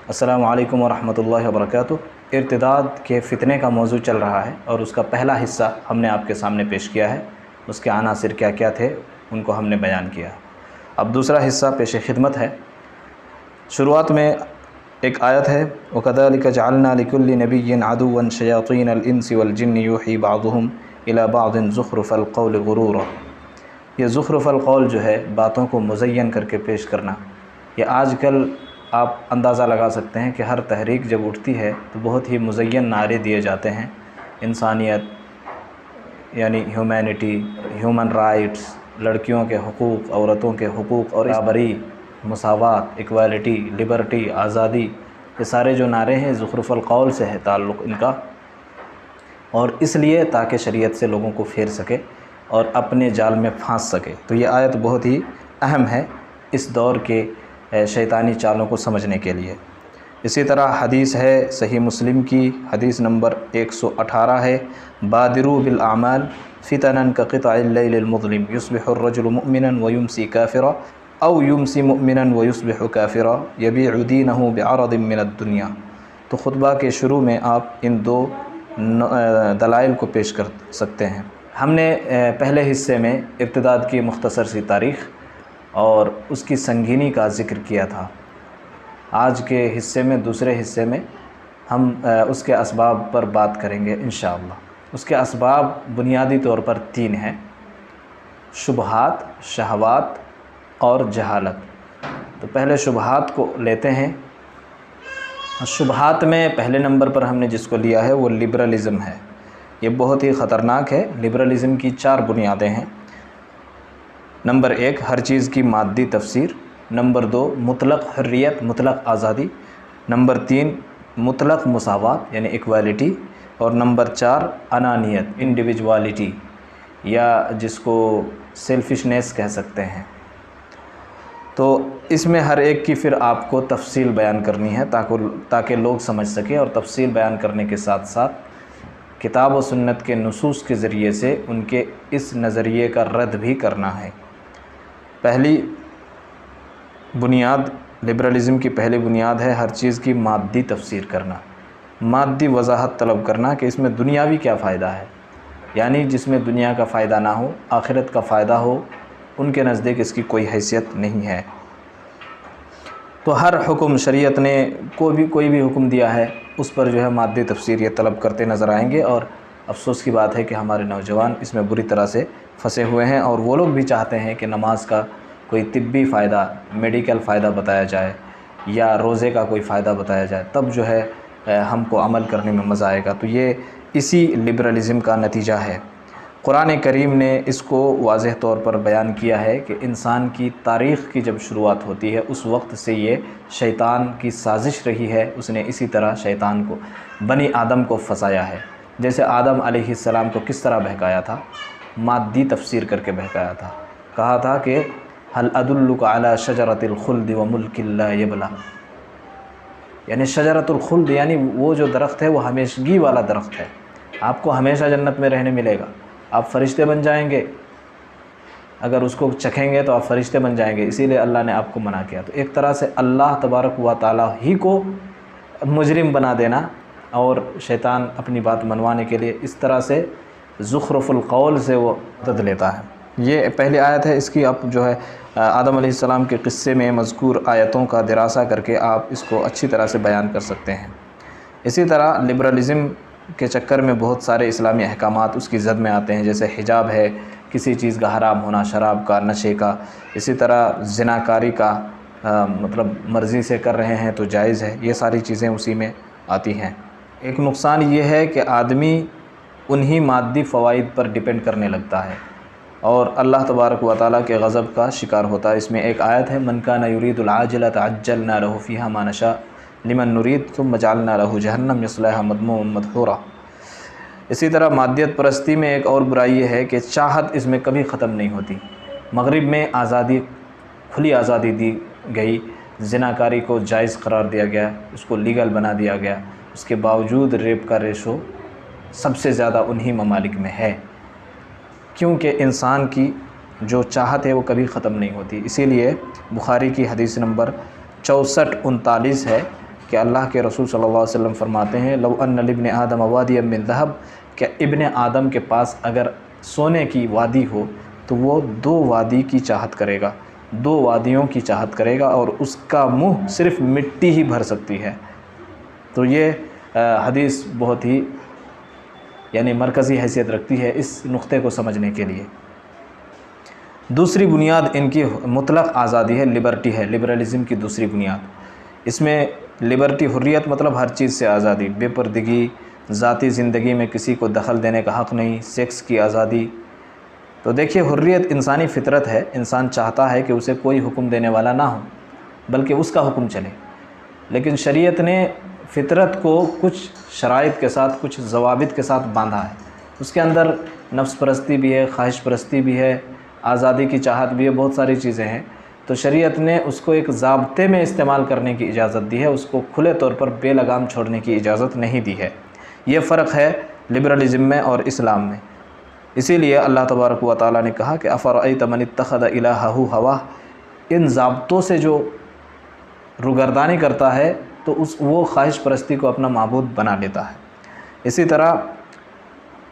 السلام علیکم ورحمۃ اللہ وبرکاتہ۔ ارتداد کے فتنے کا موضوع چل رہا ہے اور اس کا پہلا حصہ ہم نے آپ کے سامنے پیش کیا ہے، اس کے عناصر کیا کیا تھے ان کو ہم نے بیان کیا۔ اب دوسرا حصہ پیش خدمت ہے۔ شروعات میں ایک آیت ہے، وَكَذَلِكَ جَعَلْنَا لِكُلِّ نَبِيٍّ عَدُوًّا شَيَاطِينَ الْإِنسِ وَالْجِنِّ يُوحِي بَعْضُهُمْ إِلَى بَعْضٍ زُخْرُفَ الْقَوْلِ غُرُورًا۔ یہ زخرف القول جو ہے، باتوں کو مزین کر کے پیش کرنا، یہ آج کل آپ اندازہ لگا سکتے ہیں کہ ہر تحریک جب اٹھتی ہے تو بہت ہی مزین نعرے دیے جاتے ہیں، انسانیت یعنی ہیومینٹی، ہیومن رائٹس، لڑکیوں کے حقوق، عورتوں کے حقوق اور برابری، مساوات، ایکوالٹی، لبرٹی، آزادی، یہ سارے جو نعرے ہیں زخرف القول سے ہے تعلق ان کا، اور اس لیے تاکہ شریعت سے لوگوں کو پھیر سکے اور اپنے جال میں پھانس سکے۔ تو یہ آیت بہت ہی اہم ہے اس دور کے شیطانی چالوں کو سمجھنے کے لیے۔ اسی طرح حدیث ہے صحیح مسلم کی، حدیث نمبر 118 ہے، بادروا بالاعمال فتنا كقطع اللیل المظلم یصبح الرجل مؤمنا ویمسی کافرا او یمسی مؤمنا ویصبح کافرا یبیع دینہ بعرض من الدنیا۔ تو خطبہ کے شروع میں آپ ان دو دلائل کو پیش کر سکتے ہیں۔ ہم نے پہلے حصے میں ارتداد کی مختصر سی تاریخ اور اس کی سنگینی کا ذکر کیا تھا۔ آج کے حصے میں، دوسرے حصے میں ہم اس کے اسباب پر بات کریں گے انشاءاللہ۔ اس کے اسباب بنیادی طور پر 3 ہیں: شبہات، شہوات اور جہالت۔ تو پہلے شبہات کو لیتے ہیں۔ شبہات میں پہلے نمبر پر ہم نے جس کو لیا ہے وہ لبرلزم ہے۔ یہ بہت ہی خطرناک ہے۔ لبرلزم کی 4 بنیادیں ہیں۔ نمبر 1 ہر چیز کی مادی تفسیر، نمبر 2 مطلق حریت، مطلق آزادی، نمبر 3 مطلق مساوات یعنی ایکوالٹی، اور نمبر 4 انانیت، انڈیویجوالٹی، یا جس کو سیلفشنیس کہہ سکتے ہیں۔ تو اس میں ہر ایک کی پھر آپ کو تفصیل بیان کرنی ہے تاکہ لوگ سمجھ سکیں، اور تفصیل بیان کرنے کے ساتھ ساتھ کتاب و سنت کے نصوص کے ذریعے سے ان کے اس نظریے کا رد بھی کرنا ہے۔ پہلی بنیاد، لبرلزم کی پہلی بنیاد ہے ہر چیز کی مادی تفسیر کرنا، مادی وضاحت طلب کرنا کہ اس میں دنیاوی کیا فائدہ ہے، یعنی جس میں دنیا کا فائدہ نہ ہو، آخرت کا فائدہ ہو، ان کے نزدیک اس کی کوئی حیثیت نہیں ہے۔ تو ہر حکم شریعت نے کوئی بھی حکم دیا ہے اس پر جو ہے مادی تفسیر یہ طلب کرتے نظر آئیں گے، اور افسوس کی بات ہے کہ ہمارے نوجوان اس میں بری طرح سے پھنسے ہوئے ہیں، اور وہ لوگ بھی چاہتے ہیں کہ نماز کا کوئی طبی فائدہ، میڈیکل فائدہ بتایا جائے، یا روزے کا کوئی فائدہ بتایا جائے، تب جو ہے ہم کو عمل کرنے میں مزہ آئے گا۔ تو یہ اسی لبرلزم کا نتیجہ ہے۔ قرآن کریم نے اس کو واضح طور پر بیان کیا ہے کہ انسان کی تاریخ کی جب شروعات ہوتی ہے اس وقت سے یہ شیطان کی سازش رہی ہے۔ اس نے اسی طرح شیطان کو، بنی آدم کو پھنسایا ہے۔ جیسے آدم علیہ السلام کو کس طرح بہکایا تھا؟ مادی تفسیر کر کے بہکایا تھا۔ کہا تھا کہ هل ادلک علی شجرۃ الخلد وملک لا یبلی، یعنی شجرۃ الخلد یعنی وہ جو درخت ہے وہ ہمیشگی والا درخت ہے، آپ کو ہمیشہ جنت میں رہنے ملے گا، آپ فرشتے بن جائیں گے، اگر اس کو چکھیں گے تو آپ فرشتے بن جائیں گے، اسی لیے اللہ نے آپ کو منع کیا۔ تو ایک طرح سے اللہ تبارک و تعالیٰ ہی کو مجرم بنا دینا، اور شیطان اپنی بات منوانے کے لیے اس طرح سے زخرف القول سے وہ مدد لیتا ہے۔ یہ پہلی آیت ہے۔ اس کی آپ جو ہے آدم علیہ السلام کے قصے میں مذکور آیتوں کا دراسہ کر کے آپ اس کو اچھی طرح سے بیان کر سکتے ہیں۔ اسی طرح لبرلزم کے چکر میں بہت سارے اسلامی احکامات اس کی زد میں آتے ہیں، جیسے حجاب ہے، کسی چیز کا حرام ہونا، شراب کا، نشے کا، اسی طرح زناکاری کا، مطلب مرضی سے کر رہے ہیں تو جائز ہے، یہ ساری چیزیں اسی میں آتی ہیں۔ ایک نقصان یہ ہے کہ آدمی انہی مادی فوائد پر ڈیپینڈ کرنے لگتا ہے اور اللہ تبارک و تعالیٰ کے غضب کا شکار ہوتا ہے۔ اس میں ایک آیت ہے، من کان یرید العاجلۃ عجلنا له فیہا ما نشاء لمن نرید ثم جعلنا له جہنم یصلاھا مذموما مدحورا۔ اسی طرح مادیت پرستی میں ایک اور برائی یہ ہے کہ چاہت اس میں کبھی ختم نہیں ہوتی۔ مغرب میں آزادی، کھلی آزادی دی گئی، زناکاری کو جائز قرار دیا گیا، اس کو لیگل بنا دیا گیا، اس کے باوجود ریپ کا ریشو سب سے زیادہ انہی ممالک میں ہے، کیونکہ انسان کی جو چاہت ہے وہ کبھی ختم نہیں ہوتی۔ اسی لیے بخاری کی حدیث نمبر 6439 ہے کہ اللہ کے رسول صلی اللہ علیہ وسلم فرماتے ہیں لو ان لابن آدم وادیا من ذهب، کہ ابن آدم کے پاس اگر سونے کی وادی ہو تو وہ 2 وادی کی چاہت کرے گا، 2 وادیوں کی چاہت کرے گا، اور اس کا منہ صرف مٹی ہی بھر سکتی ہے۔ تو یہ حدیث بہت ہی یعنی مرکزی حیثیت رکھتی ہے اس نقطے کو سمجھنے کے لیے۔ دوسری بنیاد ان کی مطلق آزادی ہے، لبرٹی ہے، لبرلزم کی دوسری بنیاد۔ اس میں لبرٹی حریت مطلب ہر چیز سے آزادی، بے پردگی، ذاتی زندگی میں کسی کو دخل دینے کا حق نہیں، سیکس کی آزادی۔ تو دیکھیے حریت انسانی فطرت ہے، انسان چاہتا ہے کہ اسے کوئی حکم دینے والا نہ ہو بلکہ اس کا حکم چلے، لیکن شریعت نے فطرت کو کچھ شرائط کے ساتھ، کچھ ضوابط کے ساتھ باندھا ہے۔ اس کے اندر نفس پرستی بھی ہے، خواہش پرستی بھی ہے، آزادی کی چاہت بھی ہے، بہت ساری چیزیں ہیں۔ تو شریعت نے اس کو ایک ضابطے میں استعمال کرنے کی اجازت دی ہے، اس کو کھلے طور پر بے لگام چھوڑنے کی اجازت نہیں دی ہے۔ یہ فرق ہے لبرلزم میں اور اسلام میں۔ اسی لیے اللہ تبارک و تعالیٰ نے کہا کہ افرأیت من اتخذ الہہ ہواہ، ان ضابطوں سے جو روگردانی کرتا ہے تو وہ خواہش پرستی کو اپنا معبود بنا لیتا ہے۔ اسی طرح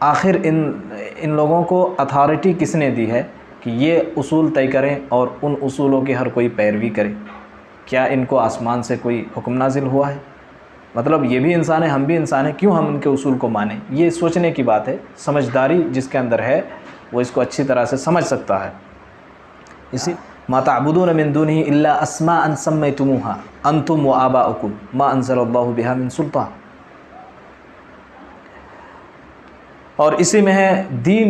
آخر ان لوگوں کو اتھارٹی کس نے دی ہے کہ یہ اصول طے کریں اور ان اصولوں کی ہر کوئی پیروی کرے؟ کیا ان کو آسمان سے کوئی حکم نازل ہوا ہے؟ مطلب یہ بھی انسان ہے، ہم بھی انسان ہیں، کیوں ہم ان کے اصول کو مانیں؟ یہ سوچنے کی بات ہے۔ سمجھداری جس کے اندر ہے وہ اس کو اچھی طرح سے سمجھ سکتا ہے۔ اسی ما تعبدون من دونه الا اسماء سميتموها انتم وآباؤكم ما انزل الله بها من سلطان۔ اور اسی میں ہے دین،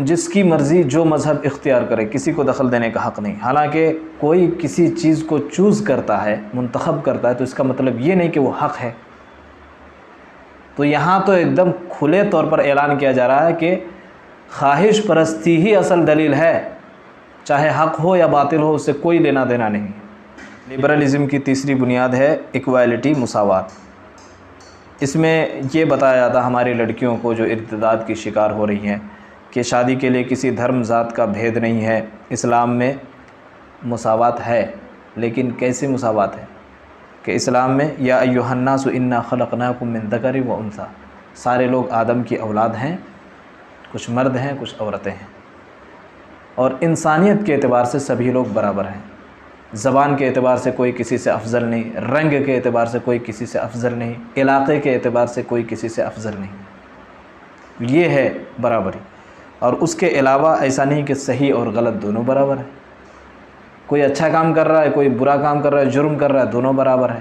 جس کی مرضی جو مذہب اختیار کرے، کسی کو دخل دینے کا حق نہیں۔ حالانکہ کوئی کسی چیز کو چوز کرتا ہے، منتخب کرتا ہے، تو اس کا مطلب یہ نہیں کہ وہ حق ہے۔ تو یہاں تو ایک دم کھلے طور پر اعلان کیا جا رہا ہے کہ خواہش پرستی ہی اصل دلیل ہے، چاہے حق ہو یا باطل ہو، اس سے کوئی لینا دینا نہیں۔ لبرلزم کی تیسری بنیاد ہے ایکویلٹی، مساوات۔ اس میں یہ بتایا جاتا ہماری لڑکیوں کو جو ارتداد کی شکار ہو رہی ہیں کہ شادی کے لیے کسی دھرم ذات کا بھید نہیں ہے، اسلام میں مساوات ہے۔ لیکن کیسی مساوات ہے کہ اسلام میں یا ایھا الناس انا خلقناکم من ذکر و انثی، سارے لوگ آدم کی اولاد ہیں، کچھ مرد ہیں کچھ عورتیں ہیں، اور انسانیت کے اعتبار سے سبھی لوگ برابر ہیں۔ زبان کے اعتبار سے کوئی کسی سے افضل نہیں، رنگ کے اعتبار سے کوئی کسی سے افضل نہیں، علاقے کے اعتبار سے کوئی کسی سے افضل نہیں۔ یہ ہے برابری۔ اور اس کے علاوہ ایسا نہیں کہ صحیح اور غلط دونوں برابر ہیں، کوئی اچھا کام کر رہا ہے، کوئی برا کام کر رہا ہے، جرم کر رہا ہے، دونوں برابر ہیں۔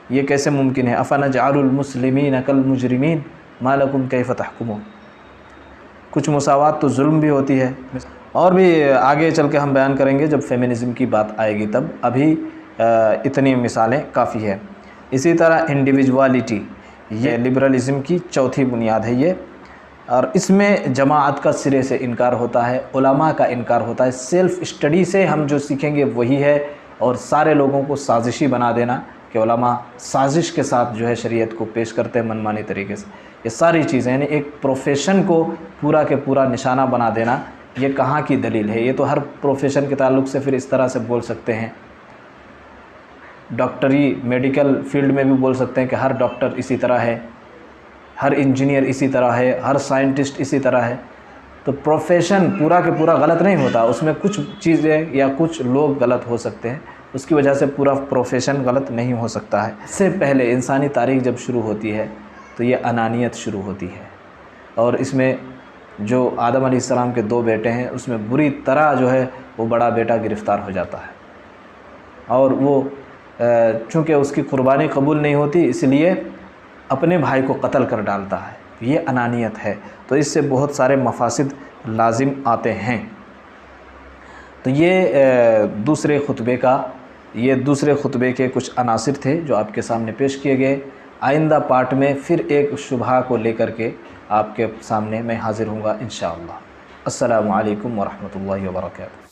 یہ کیسے ممکن ہے؟ افنجعل المسلمین کالمجرمین ما لکم کیف تحکمون۔ کچھ مساوات تو ظلم بھی ہوتی ہے، اور بھی آگے چل کے ہم بیان کریں گے جب فیمنزم کی بات آئے گی تب۔ ابھی اتنی مثالیں کافی ہے۔ اسی طرح انڈیویجوالٹی، یہ لبرلزم کی چوتھی بنیاد ہے یہ، اور اس میں جماعت کا سرے سے انکار ہوتا ہے، علماء کا انکار ہوتا ہے۔ سیلف اسٹڈی سے ہم جو سیکھیں گے وہی ہے، اور سارے لوگوں کو سازشی بنا دینا کہ علماء سازش کے ساتھ جو ہے شریعت کو پیش کرتے ہیں منمانی طریقے سے۔ یہ ساری چیزیں یعنی ایک پروفیشن کو پورا کے پورا نشانہ بنا دینا، یہ کہاں کی دلیل ہے؟ یہ تو ہر پروفیشن کے تعلق سے پھر اس طرح سے بول سکتے ہیں۔ ڈاکٹری میڈیکل فیلڈ میں بھی بول سکتے ہیں کہ ہر ڈاکٹر اسی طرح ہے، ہر انجینئر اسی طرح ہے، ہر سائنٹسٹ اسی طرح ہے۔ تو پروفیشن پورا کے پورا غلط نہیں ہوتا، اس میں کچھ چیزیں یا کچھ لوگ غلط ہو سکتے ہیں، اس کی وجہ سے پورا پروفیشن غلط نہیں ہو سکتا ہے۔ اس سے پہلے انسانی تاریخ جب شروع ہوتی ہے تو یہ انانیت شروع ہوتی ہے، اور اس میں جو آدم علیہ السلام کے 2 بیٹے ہیں اس میں بری طرح جو ہے وہ بڑا بیٹا گرفتار ہو جاتا ہے، اور وہ چونکہ اس کی قربانی قبول نہیں ہوتی اس لیے اپنے بھائی کو قتل کر ڈالتا ہے۔ یہ انانیت ہے، تو اس سے بہت سارے مفاسد لازم آتے ہیں۔ تو یہ دوسرے خطبے کے کچھ عناصر تھے جو آپ کے سامنے پیش کیے گئے۔ آئندہ پارٹ میں پھر ایک شبہہ کو لے کر کے آپ کے سامنے میں حاضر ہوں گا انشاءاللہ۔ السلام علیکم ورحمۃ اللہ وبرکاتہ۔